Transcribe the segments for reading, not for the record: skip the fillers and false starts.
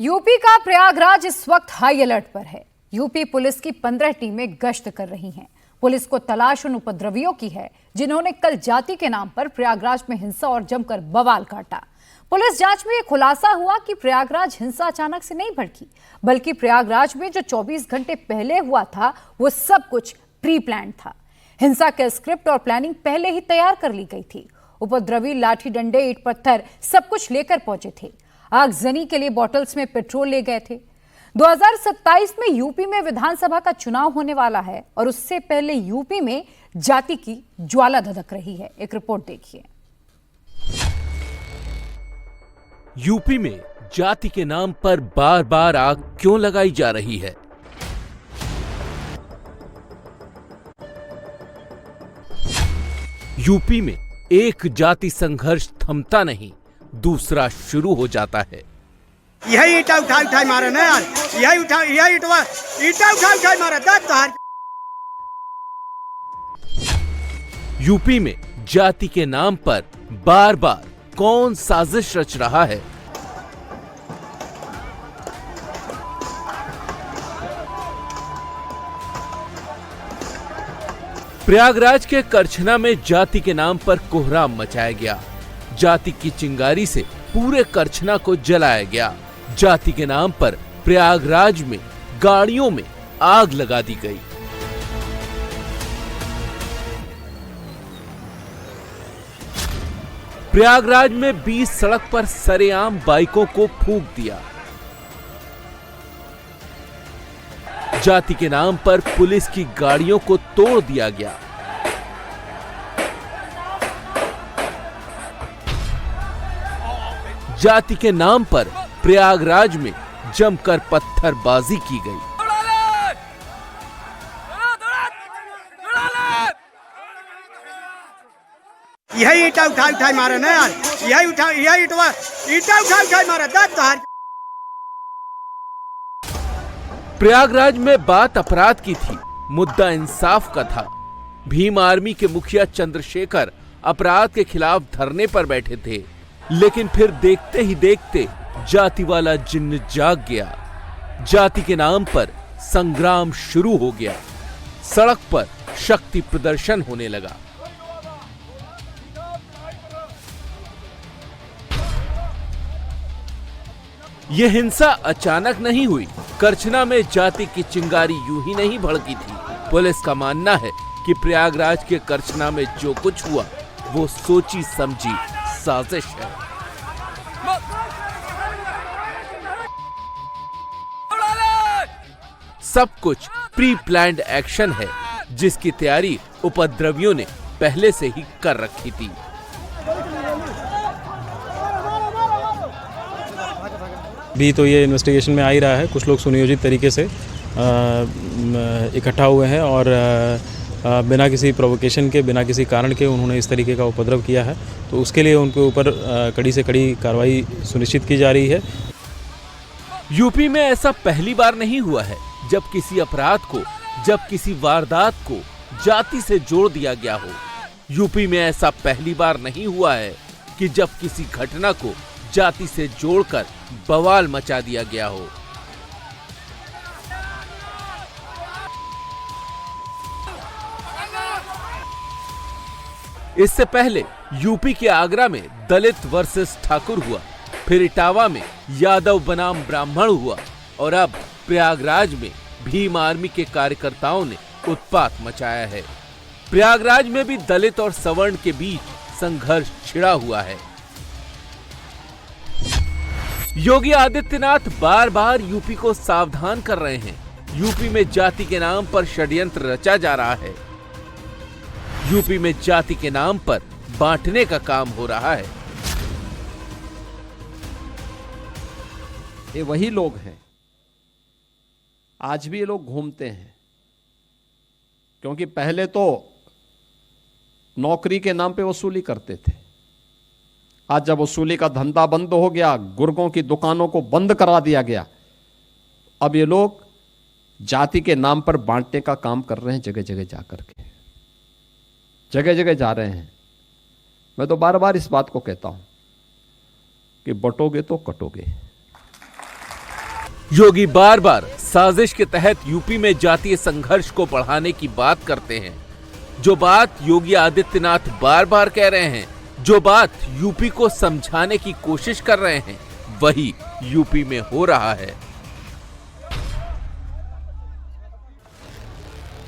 UP का प्रयागराज इस वक्त हाई अलर्ट पर है। यूपी पुलिस की 15 टीमें गश्त कर रही हैं। पुलिस को तलाश उन उपद्रवियों की है जिन्होंने कल जाति के नाम पर प्रयागराज में हिंसा और जमकर बवाल काटा। पुलिस जांच में यह खुलासा हुआ कि प्रयागराज हिंसा अचानक से नहीं भड़की, बल्कि प्रयागराज में जो 24 घंटे पहले हुआ था वो सब कुछ प्री प्लान था। हिंसा के स्क्रिप्ट और प्लानिंग पहले ही तैयार कर ली गई थी। उपद्रवी लाठी डंडे ईंट पत्थर सब कुछ लेकर पहुंचे थे। आगजनी के लिए बॉटल्स में पेट्रोल ले गए थे। 2027 में यूपी में विधानसभा का चुनाव होने वाला है और उससे पहले यूपी में जाति की ज्वाला धधक रही है। एक रिपोर्ट देखिए। यूपी में जाति के नाम पर बार बार आग क्यों लगाई जा रही है? यूपी में एक जाति संघर्ष थमता नहीं, दूसरा शुरू हो जाता है। यही ईटा उठा मारे ना यार, यही ईटा उठा मारे तार। यूपी में जाति के नाम पर बार बार कौन साजिश रच रहा है? प्रयागराज के करछना में जाति के नाम पर कोहराम मचाया गया। जाति की चिंगारी से पूरे करछना को जलाया गया। जाति के नाम पर प्रयागराज में गाड़ियों में आग लगा दी गई। प्रयागराज में 20 सड़क पर सरेआम बाइकों को फूंक दिया। जाति के नाम पर पुलिस की गाड़ियों को तोड़ दिया गया। जाति के नाम पर प्रयागराज में जमकर पत्थरबाजी की गई। यही ईटा उठा मारे ना यार, यही ईटा उठा मारे तार। प्रयागराज में बात अपराध की थी, मुद्दा इंसाफ का था। भीम आर्मी के मुखिया चंद्रशेखर अपराध के खिलाफ धरने पर बैठे थे, लेकिन फिर देखते ही देखते जाति वाला जिन्न जाग गया। जाति के नाम पर संग्राम शुरू हो गया। सड़क पर शक्ति प्रदर्शन होने लगा। यह हिंसा अचानक नहीं हुई। करछना में जाति की चिंगारी यूं ही नहीं भड़की थी। पुलिस का मानना है कि प्रयागराज के करछना में जो कुछ हुआ वो सोची समझी साजिश है। सब कुछ प्री प्लान्ड एक्शन है, जिसकी तैयारी उपद्रवियों ने पहले से ही कर रखी थी। भी तो ये इन्वेस्टिगेशन में आ ही रहा है। कुछ लोग सुनियोजित तरीके से इकट्ठा हुए हैं और बिना किसी प्रोवोकेशन के, बिना किसी कारण के उन्होंने इस तरीके का उपद्रव किया है। तो उसके लिए उनके ऊपर कड़ी से कड़ी कार्रवाई सुनिश्चित की जा रही है। यूपी में ऐसा पहली बार नहीं हुआ है जब किसी अपराध को, जब किसी वारदात को जाति से जोड़ दिया गया हो। यूपी में ऐसा पहली बार नहीं हुआ है कि जब किसी घटना को जाति से जोड़कर बवाल मचा दिया गया हो। इससे पहले यूपी के आगरा में दलित वर्सेस ठाकुर हुआ, फिर इटावा में यादव बनाम ब्राह्मण हुआ और अब प्रयागराज में भीम आर्मी के कार्यकर्ताओं ने उत्पात मचाया है। प्रयागराज में भी दलित और सवर्ण के बीच संघर्ष छिड़ा हुआ है। योगी आदित्यनाथ बार बार यूपी को सावधान कर रहे हैं। यूपी में जाति के नाम पर षड्यंत्र रचा जा रहा है। यूपी में जाति के नाम पर बांटने का काम हो रहा है। ये वही लोग हैं, आज भी ये लोग घूमते हैं। क्योंकि पहले तो नौकरी के नाम पे वसूली करते थे। आज जब वसूली का धंधा बंद हो गया, गुर्गों की दुकानों को बंद करा दिया गया, अब ये लोग जाति के नाम पर बांटने का काम कर रहे हैं। जगह जगह जाकर के जगह जगह जा रहे हैं। मैं तो बार बार इस बात को कहता हूं कि बटोगे तो कटोगे। योगी बार बार साजिश के तहत यूपी में जातीय संघर्ष को बढ़ाने की बात करते हैं। जो बात योगी आदित्यनाथ बार बार कह रहे हैं, जो बात यूपी को समझाने की कोशिश कर रहे हैं, वही यूपी में हो रहा है।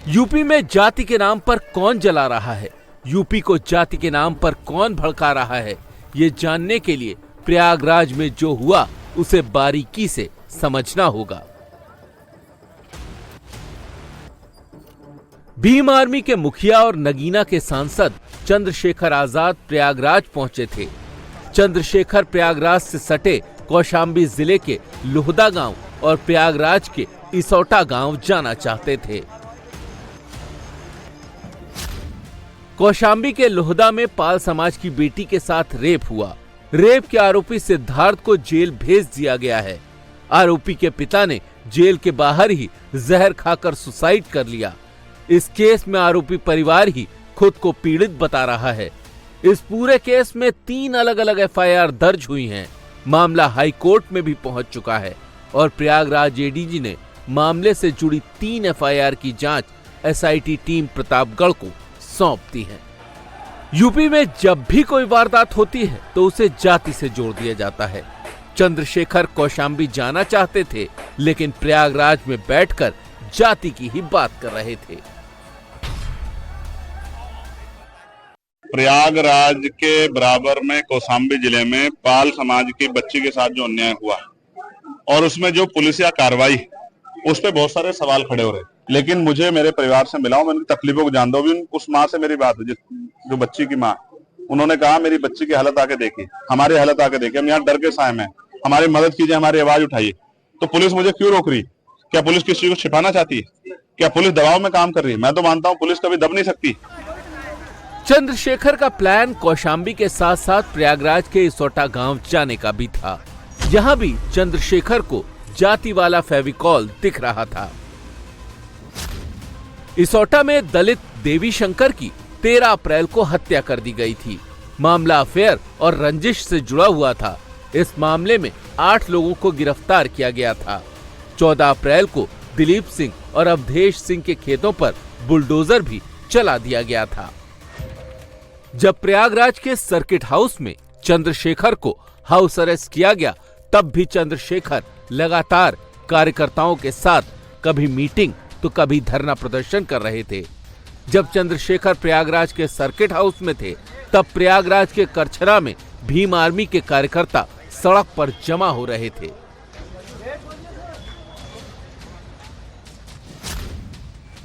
यूपी में जाति के नाम पर कौन जला रहा है, यूपी को जाति के नाम पर कौन भड़का रहा है, ये जानने के लिए प्रयागराज में जो हुआ उसे बारीकी से समझना होगा। भीम आर्मी के मुखिया और नगीना के सांसद चंद्रशेखर आजाद प्रयागराज पहुंचे थे। चंद्रशेखर प्रयागराज से सटे कौशाम्बी जिले के लोहदा गांव और प्रयागराज के इसौटा गांव जाना चाहते थे। कौशाम्बी के लोहदा में पाल समाज की बेटी के साथ रेप हुआ। रेप के आरोपी सिद्धार्थ को जेल भेज दिया गया है। आरोपी के पिता ने जेल के बाहर ही जहर खाकर सुसाइड कर लिया। इस केस में आरोपी परिवार ही खुद को पीड़ित बता रहा है। इस पूरे केस में 3 अलग अलग एफआईआर दर्ज हुई हैं। मामला हाई कोर्ट में भी पहुंच चुका है और प्रयागराज एडीजी ने मामले से जुड़ी 3 एफआईआर की जांच एसआईटी टीम प्रतापगढ़ को सौंप दी है। यूपी में जब भी कोई वारदात होती है तो उसे जाति से जोड़ दिया जाता है। चंद्रशेखर कौशाम्बी जाना चाहते थे, लेकिन प्रयागराज में बैठकर जाति की ही बात कर रहे थे। प्रयागराज के बराबर में कौशाम्बी जिले में पाल समाज की बच्ची के साथ जो अन्याय हुआ और उसमें जो पुलिसिया कार्रवाई, उस पर बहुत सारे सवाल खड़े हो रहे। लेकिन मुझे मेरे परिवार से मिला हूं, मैं उनकी तकलीफों को जानता हूं। उस माँ से मेरी बात है, जो बच्ची की माँ, उन्होंने कहा मेरी बच्ची की हालत आके देखी, हमारी हालत आके देखी, हम यहाँ डर के साए में, हमारी मदद कीजिए, हमारी आवाज उठाइए। तो पुलिस मुझे क्यों रोक रही? क्या पुलिस किसी को छिपाना चाहती है? क्या पुलिस दबाव में काम कर रही है? मैं तो मानता हूँ पुलिस कभी दब नहीं सकती। चंद्रशेखर का प्लान कौशाम्बी के साथ साथ प्रयागराज के इसौटा गांव जाने का भी था। यहाँ भी चंद्रशेखर को जाति वाला फेविकॉल दिख रहा था। इसौटा में दलित देवी शंकर की 13 अप्रैल को हत्या कर दी गई थी। मामला अफेयर और रंजिश से जुड़ा हुआ था। इस मामले में 8 लोगों को गिरफ्तार किया गया था। 14 अप्रैल को दिलीप सिंह और अवधेश सिंह के खेतों पर बुलडोजर भी चला दिया गया था। जब प्रयागराज के सर्किट हाउस में चंद्रशेखर को हाउस अरेस्ट किया गया, तब भी चंद्रशेखर लगातार कार्यकर्ताओं के साथ कभी मीटिंग तो कभी धरना प्रदर्शन कर रहे थे। जब चंद्रशेखर प्रयागराज के सर्किट हाउस में थे, तब प्रयागराज के करछरा में भीम आर्मी के कार्यकर्ता सड़क पर जमा हो रहे थे।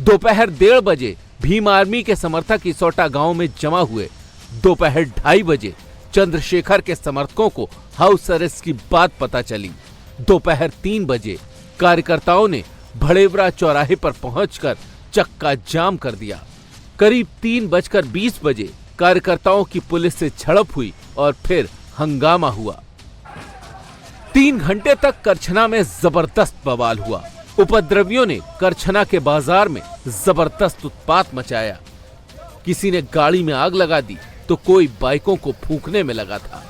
दोपहर 1:30 बजे भीम आर्मी के समर्थक इसौटा गांव में जमा हुए। दोपहर 2:30 बजे चंद्रशेखर के समर्थकों को हाउस अरेस्ट की बात पता चली। दोपहर 3 बजे कार्यकर्ताओं ने भड़ेवरा चौराहे पर पहुंचकर चक्का जाम कर दिया। करीब 3:20 बजे कार्यकर्ताओं की पुलिस से झड़प हुई और फिर हंगामा हुआ। 3 घंटे तक करछना में जबरदस्त बवाल हुआ। उपद्रवियों ने करछना के बाजार में जबरदस्त उत्पात मचाया। किसी ने गाड़ी में आग लगा दी तो कोई बाइकों को फूंकने में लगा था।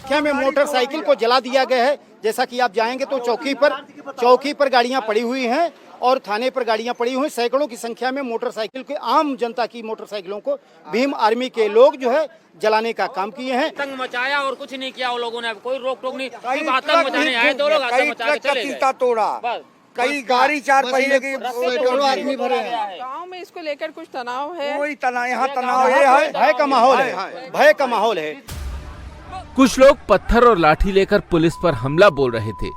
क्या में मोटरसाइकिल को जला दिया गया है। जैसा कि आप जाएंगे तो चौकी पर गाड़ियां पड़ी हुई हैं और थाने पर गाड़ियां पड़ी हुई। सैकड़ों की संख्या में मोटरसाइकिल के, आम जनता की मोटरसाइकिलों को भीम आर्मी के लोग जो है जलाने का काम किए हैं। आतंक मचाया और कुछ नहीं किया। वो लोगों ने कोई रोक टोक नहीं, आतंक मचाने आए, 2 लोग आतंक मचा के चले गए। तोड़ा, कई गाड़ी 4 पहिए की आदमी भरे हैं। गांव में इसको लेकर कुछ तनाव है। कोई तनाव, यहाँ तनाव है, भय का माहौल है, भय का माहौल है। कुछ लोग पत्थर और लाठी लेकर पुलिस पर हमला बोल रहे थे।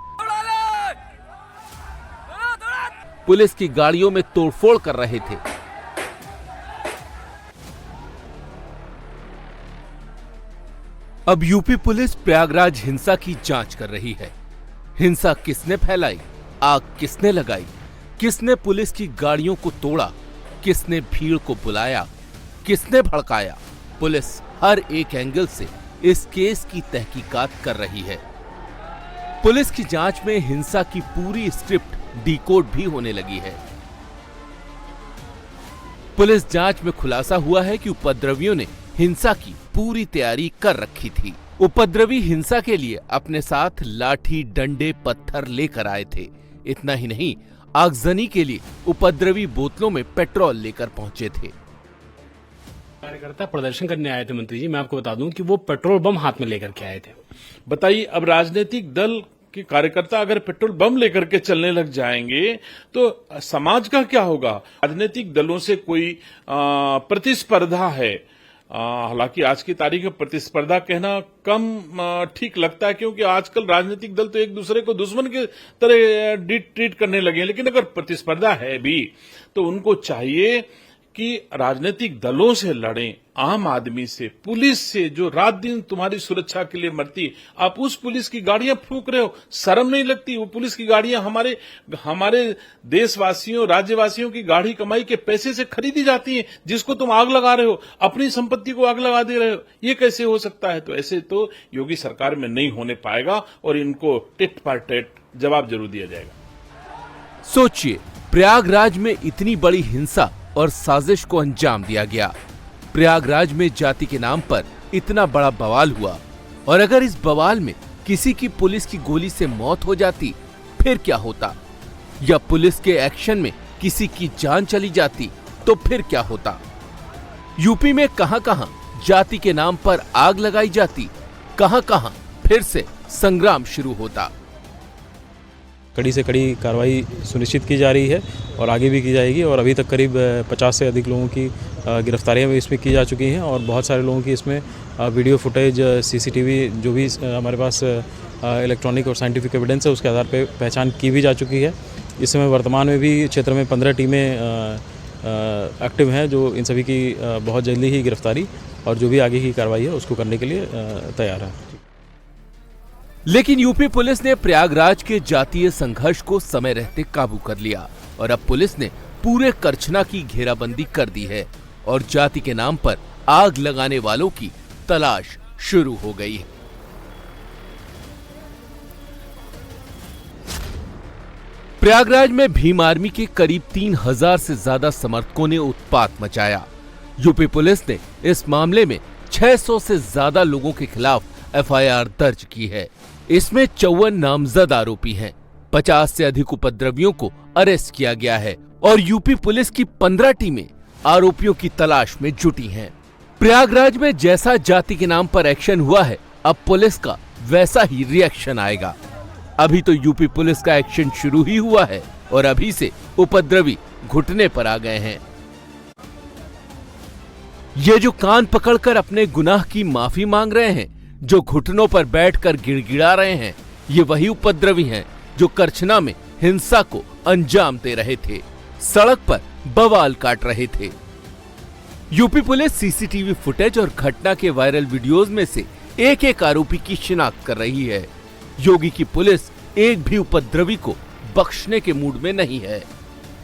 पुलिस की गाड़ियों में तोड़फोड़ कर रहे थे। अब यूपी पुलिस प्रयागराज हिंसा की जांच कर रही है। हिंसा किसने फैलाई, आग किसने लगाई, किसने पुलिस की गाड़ियों को तोड़ा, किसने भीड़ को बुलाया, किसने भड़काया। पुलिस हर एक एंगल से इस केस की तहकीकात कर रही है। पुलिस की जांच में हिंसा की पूरी स्क्रिप्ट डिकोड भी होने लगी है। पुलिस जांच में खुलासा हुआ है कि उपद्रवियों ने हिंसा की पूरी तैयारी कर रखी थी। उपद्रवी हिंसा के लिए अपने साथ लाठी, डंडे, पत्थर लेकर आए थे। इतना ही नहीं, आगजनी के लिए उपद्रवी बोतलों में पेट्रोल लेकर पहुंचे थे। कार्यकर्ता प्रदर्शन करने आए थे मंत्री जी, मैं आपको बता दूं कि वो पेट्रोल बम हाथ में लेकर के आए थे। बताइए, अब राजनीतिक दल के कार्यकर्ता अगर पेट्रोल बम लेकर के चलने लग जाएंगे तो समाज का क्या होगा? राजनीतिक दलों से कोई प्रतिस्पर्धा है। हालांकि आज की तारीख में प्रतिस्पर्धा कहना कम ठीक लगता है, क्योंकि आजकल राजनीतिक दल तो एक दूसरे को दुश्मन के तरह ट्रीट करने लगे हैं। लेकिन अगर प्रतिस्पर्धा है भी तो उनको चाहिए कि राजनीतिक दलों से लड़ें, आम आदमी से, पुलिस से जो रात दिन तुम्हारी सुरक्षा के लिए मरती। आप उस पुलिस की गाड़ियां फूंक रहे हो, शर्म नहीं लगती? वो पुलिस की गाड़ियां हमारे देशवासियों, राज्यवासियों की गाढ़ी कमाई के पैसे से खरीदी जाती हैं, जिसको तुम आग लगा रहे हो, अपनी संपत्ति को आग लगा दे रहे हो। ये कैसे हो सकता है? तो ऐसे तो योगी सरकार में नहीं होने पाएगा और इनको टिट फॉर टैट जवाब जरूर दिया जाएगा। सोचिए, प्रयागराज में इतनी बड़ी हिंसा और साजिश को अंजाम दिया गया। प्रयागराज में जाति के नाम पर इतना बड़ा बवाल हुआ, और अगर इस बवाल में किसी की पुलिस की गोली से मौत हो जाती फिर क्या होता? या पुलिस के एक्शन में किसी की जान चली जाती तो फिर क्या होता? यूपी में कहां-कहां जाति के नाम पर आग लगाई जाती, कहां-कहां फिर से संग्राम शुरू होता। कड़ी से कड़ी कार्रवाई सुनिश्चित की जा रही है और आगे भी की जाएगी। और अभी तक करीब 50 से अधिक लोगों की गिरफ्तारियां भी इसमें की जा चुकी हैं और बहुत सारे लोगों की इसमें वीडियो फुटेज, सीसीटीवी जो भी हमारे पास इलेक्ट्रॉनिक और साइंटिफिक एविडेंस है उसके आधार पर पहचान की भी जा चुकी है। इस समय वर्तमान में भी क्षेत्र में 15 टीमें एक्टिव हैं जो इन सभी की बहुत जल्दी ही गिरफ्तारी और जो भी आगे की कार्रवाई है उसको करने के लिए तैयार है। लेकिन यूपी पुलिस ने प्रयागराज के जातीय संघर्ष को समय रहते काबू कर लिया और अब पुलिस ने पूरे करछना की घेराबंदी कर दी है और जाति के नाम पर आग लगाने वालों की तलाश शुरू हो गई है। प्रयागराज में भीम आर्मी के करीब 3000 से ज्यादा समर्थकों ने उत्पात मचाया। यूपी पुलिस ने इस मामले में 600 से ज्यादा लोगों के खिलाफ एफआईआर दर्ज की है। इसमें 54 नामजद आरोपी हैं। 50 से अधिक उपद्रवियों को अरेस्ट किया गया है और यूपी पुलिस की 15 टीमें आरोपियों की तलाश में जुटी हैं। प्रयागराज में जैसा जाति के नाम पर एक्शन हुआ है, अब पुलिस का वैसा ही रिएक्शन आएगा। अभी तो यूपी पुलिस का एक्शन शुरू ही हुआ है और अभी से उपद्रवी घुटने पर आ गए हैं। ये जो कान पकड़कर अपने गुनाह की माफी मांग रहे हैं, जो घुटनों पर बैठकर गिड़गिड़ा रहे हैं, ये वही उपद्रवी हैं जो करछना में हिंसा को अंजाम दे रहे थे, सड़क पर बवाल काट रहे थे। यूपी पुलिस सीसीटीवी फुटेज और घटना के वायरल वीडियोस में से एक एक आरोपी की शिनाख्त कर रही है। योगी की पुलिस एक भी उपद्रवी को बख्शने के मूड में नहीं है।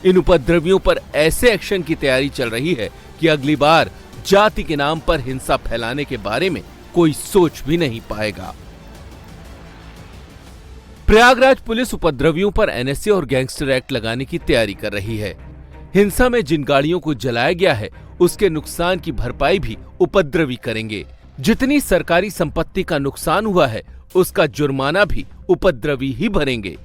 इन उपद्रवियों पर ऐसे एक्शन की तैयारी चल रही है कि अगली बार जाति के नाम पर हिंसा फैलाने के बारे में कोई सोच भी नहीं पाएगा। प्रयागराज पुलिस उपद्रवियों पर एनएसए और गैंगस्टर एक्ट लगाने की तैयारी कर रही है। हिंसा में जिन गाड़ियों को जलाया गया है उसके नुकसान की भरपाई भी उपद्रवी करेंगे। जितनी सरकारी संपत्ति का नुकसान हुआ है उसका जुर्माना भी उपद्रवी ही भरेंगे।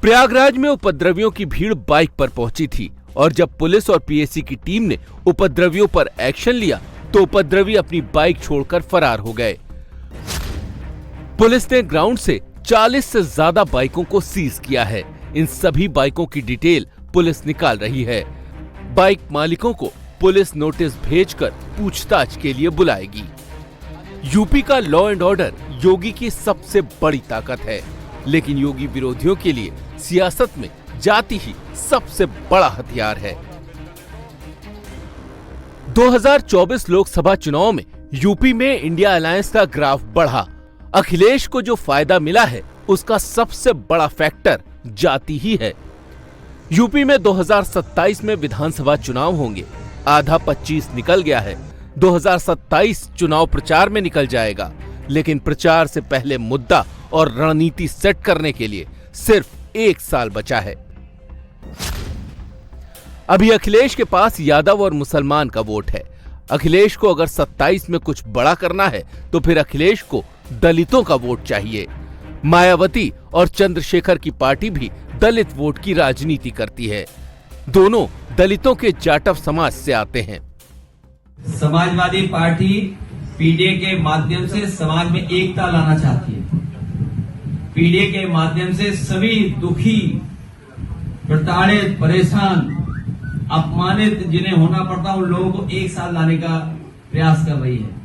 प्रयागराज में उपद्रवियों की भीड़ बाइक पर पहुंची थी और जब पुलिस और पीएसी की टीम ने उपद्रवियों पर एक्शन लिया तो उपद्रवी अपनी बाइक छोड़कर फरार हो गए। पुलिस ने ग्राउंड से 40 से ज्यादा बाइकों को सीज किया है। इन सभी बाइकों की डिटेल पुलिस निकाल रही है। बाइक मालिकों को पुलिस नोटिस भेजकर पूछताछ के लिए बुलाएगी। यूपी का लॉ एंड ऑर्डर योगी की सबसे बड़ी ताकत है, लेकिन योगी विरोधियों के लिए सियासत में जाति ही सबसे बड़ा हथियार है। 2024 लोकसभा चुनाव में यूपी में इंडिया अलायंस का ग्राफ बढ़ा। अखिलेश को जो फायदा मिला है उसका सबसे बड़ा फैक्टर जाति ही है। यूपी में 2027 में विधानसभा चुनाव होंगे। आधा 25 निकल गया है। 2027 चुनाव प्रचार में निकल जाएगा, लेकिन प्रचार से पहले मुद्दा और रणनीति सेट करने के लिए सिर्फ 1 साल बचा है। अभी अखिलेश के पास यादव और मुसलमान का वोट है। अखिलेश को अगर 27 में कुछ बड़ा करना है तो फिर अखिलेश को दलितों का वोट चाहिए। मायावती और चंद्रशेखर की पार्टी भी दलित वोट की राजनीति करती है। दोनों दलितों के जाटव समाज से आते हैं। समाजवादी पार्टी पीडीए के माध्यम से समाज में एकता लाना चाहती है। पीडीए के माध्यम से सभी दुखी, प्रताड़ित, परेशान, अपमानित जिन्हें होना पड़ता उन लोगों को एक साथ लाने का प्रयास कर रही है।